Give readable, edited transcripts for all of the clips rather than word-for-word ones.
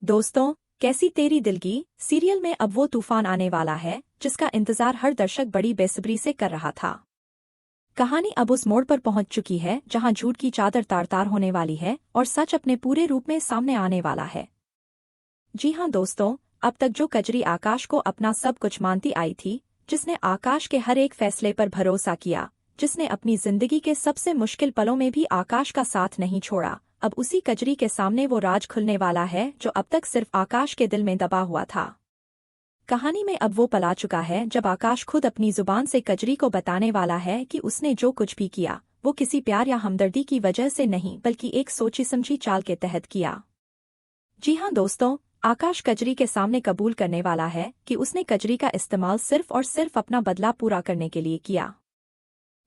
दोस्तों, कैसी तेरी दिल की सीरियल में अब वो तूफान आने वाला है जिसका इंतजार हर दर्शक बड़ी बेसब्री से कर रहा था। कहानी अब उस मोड़ पर पहुंच चुकी है जहां झूठ की चादर तार तार होने वाली है और सच अपने पूरे रूप में सामने आने वाला है। जी हां दोस्तों, अब तक जो कजरी आकाश को अपना सब कुछ मानती आई थी, जिसने आकाश के हर एक फैसले पर भरोसा किया, जिसने अपनी जिंदगी के सबसे मुश्किल पलों में भी आकाश का साथ नहीं छोड़ा, अब उसी कजरी के सामने वो राज खुलने वाला है जो अब तक सिर्फ आकाश के दिल में दबा हुआ था। कहानी में अब वो पल आ चुका है जब आकाश खुद अपनी जुबान से कजरी को बताने वाला है कि उसने जो कुछ भी किया वो किसी प्यार या हमदर्दी की वजह से नहीं बल्कि एक सोची समझी चाल के तहत किया। जी हां दोस्तों, आकाश कजरी के सामने कबूल करने वाला है कि उसने कजरी का इस्तेमाल सिर्फ और सिर्फ अपना बदला पूरा करने के लिए किया।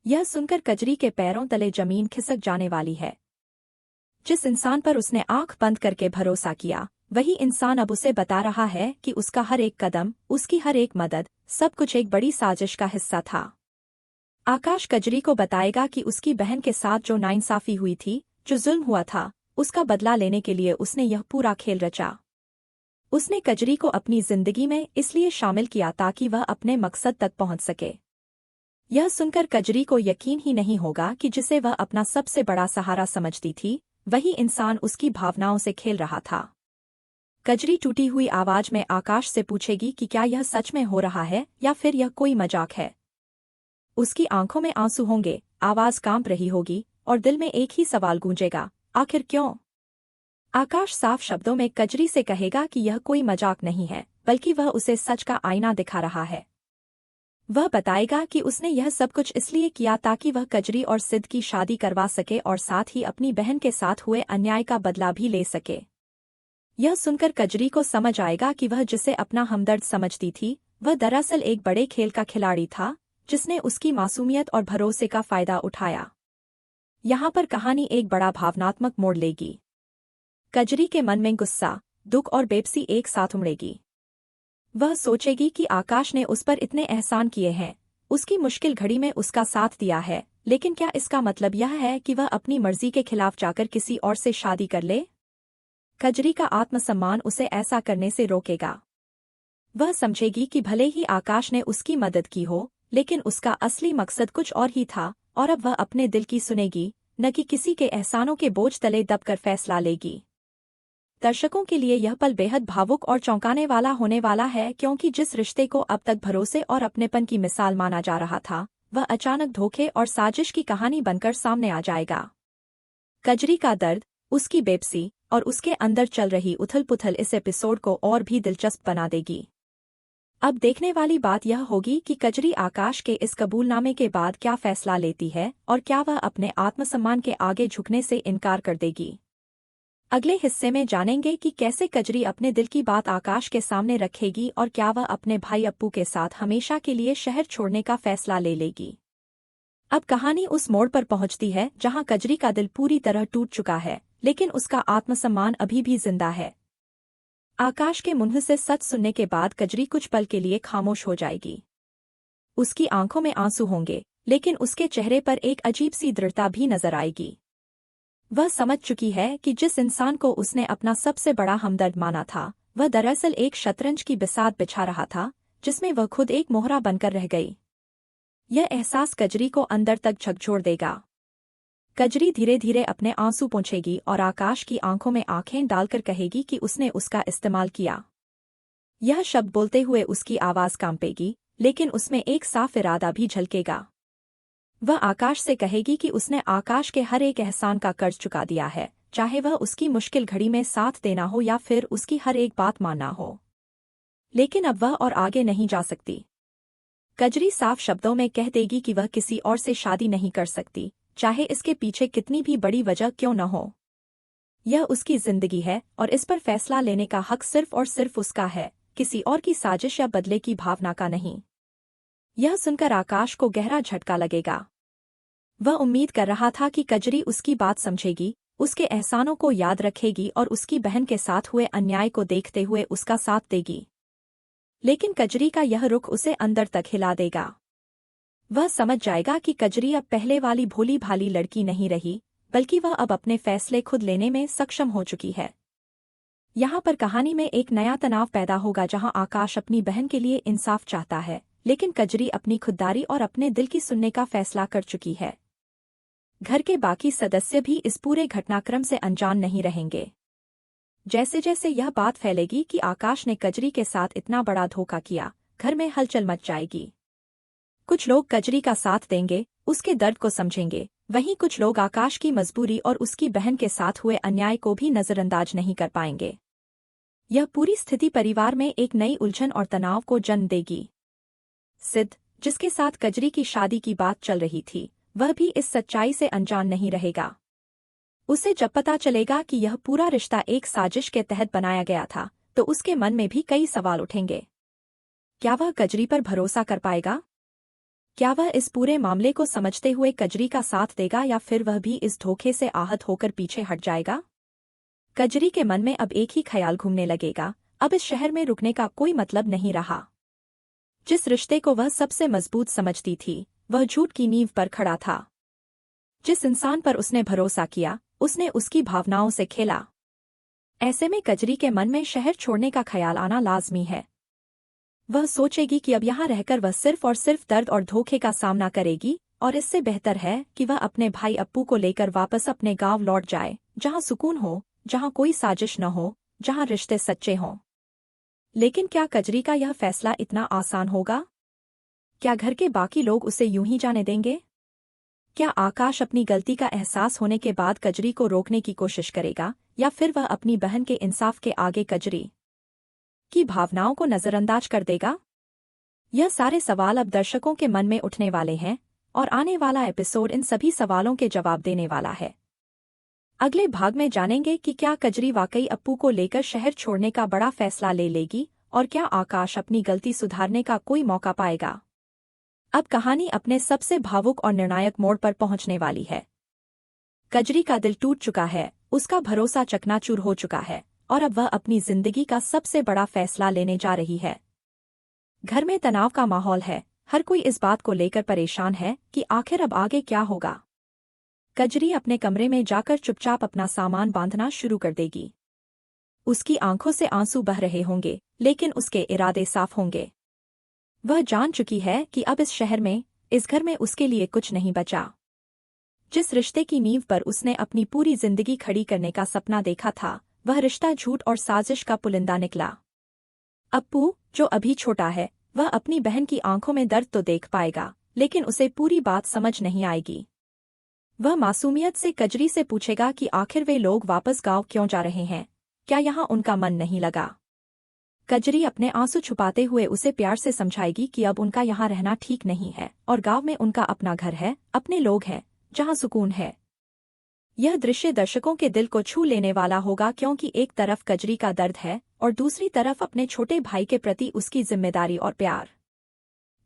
यह सुनकर कजरी के पैरों तले जमीन खिसक जाने वाली है। जिस इंसान पर उसने आंख बंद करके भरोसा किया, वही इंसान अब उसे बता रहा है कि उसका हर एक कदम, उसकी हर एक मदद, सब कुछ एक बड़ी साजिश का हिस्सा था। आकाश कजरी को बताएगा कि उसकी बहन के साथ जो नाइंसाफी हुई थी, जो जुल्म हुआ था, उसका बदला लेने के लिए उसने यह पूरा खेल रचा। उसने कजरी को अपनी जिंदगी में इसलिए शामिल किया ताकि वह अपने मकसद तक पहुंच सके। यह सुनकर कजरी को यकीन ही नहीं होगा कि जिसे वह अपना सबसे बड़ा सहारा समझती थी, वही इंसान उसकी भावनाओं से खेल रहा था। कजरी टूटी हुई आवाज में आकाश से पूछेगी कि क्या यह सच में हो रहा है या फिर यह कोई मजाक है। उसकी आंखों में आंसू होंगे, आवाज कांप रही होगी और दिल में एक ही सवाल गूंजेगा, आखिर क्यों? आकाश साफ शब्दों में कजरी से कहेगा कि यह कोई मजाक नहीं है, बल्कि वह उसे सच का आईना दिखा रहा है। वह बताएगा कि उसने यह सब कुछ इसलिए किया ताकि वह कजरी और सिद्ध की शादी करवा सके और साथ ही अपनी बहन के साथ हुए अन्याय का बदला भी ले सके। यह सुनकर कजरी को समझ आएगा कि वह जिसे अपना हमदर्द समझती थी, वह दरअसल एक बड़े खेल का खिलाड़ी था, जिसने उसकी मासूमियत और भरोसे का फायदा उठाया। यहाँ पर कहानी एक बड़ा भावनात्मक मोड़ लेगी। कजरी के मन में गुस्सा, दुख और बेबसी एक साथ उमड़ेगी। वह सोचेगी कि आकाश ने उस पर इतने एहसान किए हैं, उसकी मुश्किल घड़ी में उसका साथ दिया है, लेकिन क्या इसका मतलब यह है कि वह अपनी मर्जी के खिलाफ जाकर किसी और से शादी कर ले? कजरी का आत्मसम्मान उसे ऐसा करने से रोकेगा। वह समझेगी कि भले ही आकाश ने उसकी मदद की हो, लेकिन उसका असली मकसद कुछ और ही था और अब वह अपने दिल की सुनेगी, न कि किसी के एहसानों के बोझ तले दबकर फैसला लेगी। दर्शकों के लिए यह पल बेहद भावुक और चौंकाने वाला होने वाला है, क्योंकि जिस रिश्ते को अब तक भरोसे और अपनेपन की मिसाल माना जा रहा था, वह अचानक धोखे और साजिश की कहानी बनकर सामने आ जाएगा। कजरी का दर्द, उसकी बेबसी और उसके अंदर चल रही उथल-पुथल इस एपिसोड को और भी दिलचस्प बना देगी। अब देखने वाली बात यह होगी कि कजरी आकाश के इस कबूलनामे के बाद क्या फैसला लेती है और क्या वह अपने आत्मसम्मान के आगे झुकने से इनकार कर देगी। अगले हिस्से में जानेंगे कि कैसे कजरी अपने दिल की बात आकाश के सामने रखेगी और क्या वह अपने भाई अप्पू के साथ हमेशा के लिए शहर छोड़ने का फैसला ले लेगी। अब कहानी उस मोड़ पर पहुंचती है जहां कजरी का दिल पूरी तरह टूट चुका है, लेकिन उसका आत्मसम्मान अभी भी जिंदा है। आकाश के मुंह से सच सुनने के बाद कजरी कुछ पल के लिए खामोश हो जाएगी। उसकी आंखों में आंसू होंगे, लेकिन उसके चेहरे पर एक अजीब सी दृढ़ता भी नजर आएगी। वह समझ चुकी है कि जिस इंसान को उसने अपना सबसे बड़ा हमदर्द माना था, वह दरअसल एक शतरंज की बिसात बिछा रहा था, जिसमें वह खुद एक मोहरा बनकर रह गई। यह एहसास कजरी को अंदर तक झकझोर देगा। कजरी धीरे धीरे अपने आंसू पोंछेगी और आकाश की आंखों में आंखें डालकर कहेगी कि उसने उसका इस्तेमाल किया। यह शब्द बोलते हुए उसकी आवाज कांपेगी, लेकिन उसमें एक साफ इरादा भी झलकेगा। वह आकाश से कहेगी कि उसने आकाश के हर एक एहसान का कर्ज चुका दिया है, चाहे वह उसकी मुश्किल घड़ी में साथ देना हो या फिर उसकी हर एक बात मानना हो। लेकिन अब वह और आगे नहीं जा सकती। कजरी साफ शब्दों में कह देगी कि वह किसी और से शादी नहीं कर सकती, चाहे इसके पीछे कितनी भी बड़ी वजह क्यों न हो। यह उसकी जिंदगी है और इस पर फैसला लेने का हक सिर्फ और सिर्फ उसका है, किसी और की साजिश या बदले की भावना का नहीं। यह सुनकर आकाश को गहरा झटका लगेगा। वह उम्मीद कर रहा था कि कजरी उसकी बात समझेगी, उसके एहसानों को याद रखेगी और उसकी बहन के साथ हुए अन्याय को देखते हुए उसका साथ देगी। लेकिन कजरी का यह रुख उसे अंदर तक हिला देगा। वह समझ जाएगा कि कजरी अब पहले वाली भोली भाली लड़की नहीं रही, बल्कि वह अब अपने फैसले खुद लेने में सक्षम हो चुकी है। यहाँ पर कहानी में एक नया तनाव पैदा होगा जहाँ आकाश अपनी बहन के लिए इंसाफ चाहता है, लेकिन कजरी अपनी खुददारी और अपने दिल की सुनने का फैसला कर चुकी है। घर के बाकी सदस्य भी इस पूरे घटनाक्रम से अनजान नहीं रहेंगे। जैसे जैसे यह बात फैलेगी कि आकाश ने कजरी के साथ इतना बड़ा धोखा किया, घर में हलचल मच जाएगी। कुछ लोग कजरी का साथ देंगे, उसके दर्द को समझेंगे, वहीं कुछ लोग आकाश की मजबूरी और उसकी बहन के साथ हुए अन्याय को भी नजरअंदाज नहीं कर पाएंगे। यह पूरी स्थिति परिवार में एक नई उलझन और तनाव को जन्म देगी। सिद्ध, जिसके साथ कजरी की शादी की बात चल रही थी, वह भी इस सच्चाई से अनजान नहीं रहेगा। उसे जब पता चलेगा कि यह पूरा रिश्ता एक साजिश के तहत बनाया गया था, तो उसके मन में भी कई सवाल उठेंगे। क्या वह कजरी पर भरोसा कर पाएगा? क्या वह इस पूरे मामले को समझते हुए कजरी का साथ देगा या फिर वह भी इस धोखे से आहत होकर पीछे हट जाएगा? कजरी के मन में अब एक ही ख्याल घूमने लगेगा, अब इस शहर में रुकने का कोई मतलब नहीं रहा। जिस रिश्ते को वह सबसे मजबूत समझती थी, वह झूठ की नींव पर खड़ा था। जिस इंसान पर उसने भरोसा किया, उसने उसकी भावनाओं से खेला। ऐसे में कजरी के मन में शहर छोड़ने का ख्याल आना लाजमी है। वह सोचेगी कि अब यहाँ रहकर वह सिर्फ और सिर्फ दर्द और धोखे का सामना करेगी, और इससे बेहतर है कि वह अपने भाई अप्पू को लेकर वापस अपने गांव लौट जाए, जहाँ सुकून हो, जहाँ कोई साजिश न हो, जहाँ रिश्ते सच्चे हों। लेकिन क्या कजरी का यह फैसला इतना आसान होगा? क्या घर के बाकी लोग उसे यूं ही जाने देंगे? क्या आकाश अपनी गलती का एहसास होने के बाद कजरी को रोकने की कोशिश करेगा, या फिर वह अपनी बहन के इंसाफ के आगे कजरी की भावनाओं को नजरअंदाज कर देगा? यह सारे सवाल अब दर्शकों के मन में उठने वाले हैं, और आने वाला एपिसोड इन सभी सवालों के जवाब देने वाला है। अगले भाग में जानेंगे कि क्या कजरी वाकई अप्पू को लेकर शहर छोड़ने का बड़ा फैसला ले लेगी, और क्या आकाश अपनी गलती सुधारने का कोई मौका पाएगा। अब कहानी अपने सबसे भावुक और निर्णायक मोड़ पर पहुंचने वाली है। कजरी का दिल टूट चुका है, उसका भरोसा चकनाचूर हो चुका है, और अब वह अपनी जिंदगी का सबसे बड़ा फैसला लेने जा रही है। घर में तनाव का माहौल है, हर कोई इस बात को लेकर परेशान है कि आखिर अब आगे क्या होगा। कजरी अपने कमरे में जाकर चुपचाप अपना सामान बांधना शुरू कर देगी। उसकी आंखों से आंसू बह रहे होंगे, लेकिन उसके इरादे साफ होंगे। वह जान चुकी है कि अब इस शहर में, इस घर में उसके लिए कुछ नहीं बचा। जिस रिश्ते की नींव पर उसने अपनी पूरी जिंदगी खड़ी करने का सपना देखा था, वह रिश्ता झूठ और साजिश का पुलिंदा निकला। अप्पू, जो अभी छोटा है, वह अपनी बहन की आंखों में दर्द तो देख पाएगा, लेकिन उसे पूरी बात समझ नहीं आएगी। वह मासूमियत से कजरी से पूछेगा कि आखिर वे लोग वापस गांव क्यों जा रहे हैं, क्या यहाँ उनका मन नहीं लगा। कजरी अपने आंसू छुपाते हुए उसे प्यार से समझाएगी कि अब उनका यहाँ रहना ठीक नहीं है, और गांव में उनका अपना घर है, अपने लोग हैं, जहाँ सुकून है। यह दृश्य दर्शकों के दिल को छू लेने वाला होगा, क्योंकि एक तरफ कजरी का दर्द है और दूसरी तरफ अपने छोटे भाई के प्रति उसकी जिम्मेदारी और प्यार।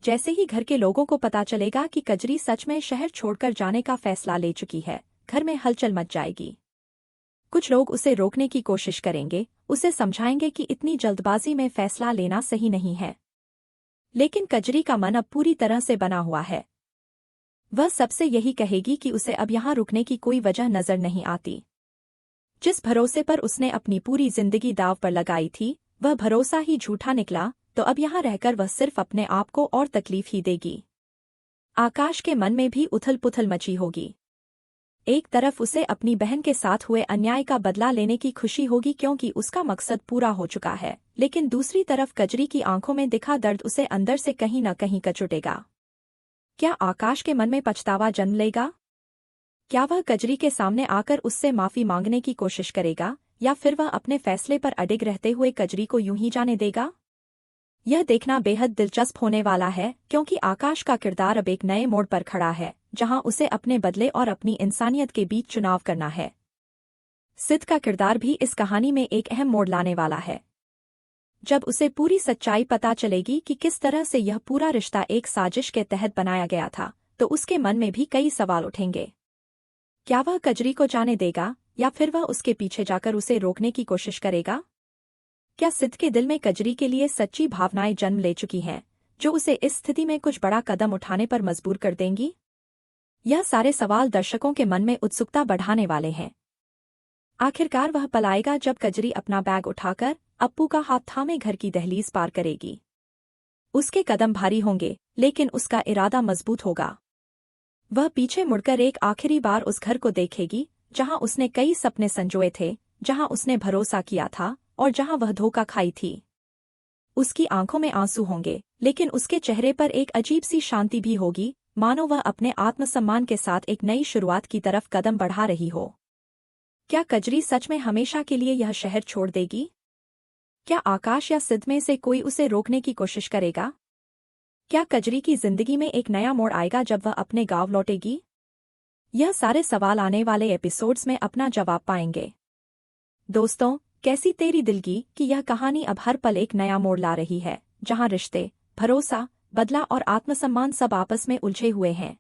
जैसे ही घर के लोगों को पता चलेगा कि कजरी सच में शहर छोड़कर जाने का फैसला ले चुकी है, घर में हलचल मच जाएगी। कुछ लोग उसे रोकने की कोशिश करेंगे, उसे समझाएंगे कि इतनी जल्दबाजी में फैसला लेना सही नहीं है। लेकिन कजरी का मन अब पूरी तरह से बना हुआ है। वह सबसे यही कहेगी कि उसे अब यहाँ रुकने की कोई वजह नजर नहीं आती। जिस भरोसे पर उसने अपनी पूरी जिंदगी दांव पर लगाई थी, वह भरोसा ही झूठा निकला, तो अब यहाँ रहकर वह सिर्फ अपने आप को और तकलीफ ही देगी। आकाश के मन में भी उथल पुथल मची होगी। एक तरफ उसे अपनी बहन के साथ हुए अन्याय का बदला लेने की खुशी होगी, क्योंकि उसका मकसद पूरा हो चुका है, लेकिन दूसरी तरफ कजरी की आंखों में दिखा दर्द उसे अंदर से कहीं न कहीं कचुटेगा। क्या आकाश के मन में पछतावा जन्म लेगा? क्या वह कजरी के सामने आकर उससे माफी मांगने की कोशिश करेगा, या फिर वह अपने फैसले पर अडिग रहते हुए कजरी को यूं ही जाने देगा? यह देखना बेहद दिलचस्प होने वाला है, क्योंकि आकाश का किरदार अब एक नए मोड़ पर खड़ा है, जहां उसे अपने बदले और अपनी इंसानियत के बीच चुनाव करना है। सिद्ध का किरदार भी इस कहानी में एक अहम मोड़ लाने वाला है। जब उसे पूरी सच्चाई पता चलेगी कि किस तरह से यह पूरा रिश्ता एक साजिश के तहत बनाया गया था, तो उसके मन में भी कई सवाल उठेंगे। क्या वह कजरी को जाने देगा, या फिर वह उसके पीछे जाकर उसे रोकने की कोशिश करेगा? क्या सिद्ध के दिल में कजरी के लिए सच्ची भावनाएं जन्म ले चुकी हैं, जो उसे इस स्थिति में कुछ बड़ा कदम उठाने पर मजबूर कर देंगी? यह सारे सवाल दर्शकों के मन में उत्सुकता बढ़ाने वाले हैं। आखिरकार वह पल आएगा जब कजरी अपना बैग उठाकर अप्पू का हाथ थामे घर की दहलीज पार करेगी। उसके कदम भारी होंगे, लेकिन उसका इरादा मजबूत होगा। वह पीछे मुड़कर एक आखिरी बार उस घर को देखेगी जहां उसने कई सपने संजोए थे, जहां उसने भरोसा किया था और जहां वह धोखा खाई थी। उसकी आंखों में आंसू होंगे, लेकिन उसके चेहरे पर एक अजीब सी शांति भी होगी, मानो वह अपने आत्मसम्मान के साथ एक नई शुरुआत की तरफ कदम बढ़ा रही हो। क्या कजरी सच में हमेशा के लिए यह शहर छोड़ देगी? क्या आकाश या सिद्ध में से कोई उसे रोकने की कोशिश करेगा? क्या कजरी की जिंदगी में एक नया मोड़ आएगा जब वह अपने गांव लौटेगी? यह सारे सवाल आने वाले एपिसोड्स में अपना जवाब पाएंगे। दोस्तों, कैसी तेरी दिल की कि यह कहानी अब हर पल एक नया मोड़ ला रही है, जहां रिश्ते, भरोसा, बदला और आत्मसम्मान सब आपस में उलझे हुए हैं।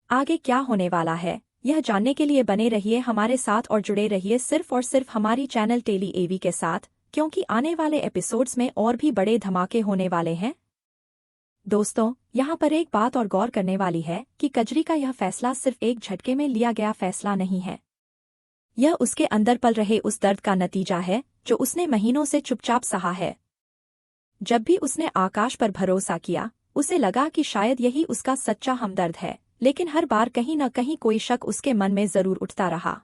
आगे क्या होने वाला है, यह जानने के लिए बने रहिए हमारे साथ और जुड़े रहिए सिर्फ और सिर्फ हमारी चैनल टेली एवी के साथ, क्योंकि आने वाले एपिसोड्स में और भी बड़े धमाके होने वाले हैं। दोस्तों, यहाँ पर एक बात और गौर करने वाली है कि कजरी का यह फैसला सिर्फ एक झटके में लिया गया फैसला नहीं है। यह उसके अंदर पल रहे उस दर्द का नतीजा है जो उसने महीनों से चुपचाप सहा है। जब भी उसने आकाश पर भरोसा किया, उसे लगा कि शायद यही उसका सच्चा हमदर्द है, लेकिन हर बार कहीं न कहीं कोई शक उसके मन में जरूर उठता रहा।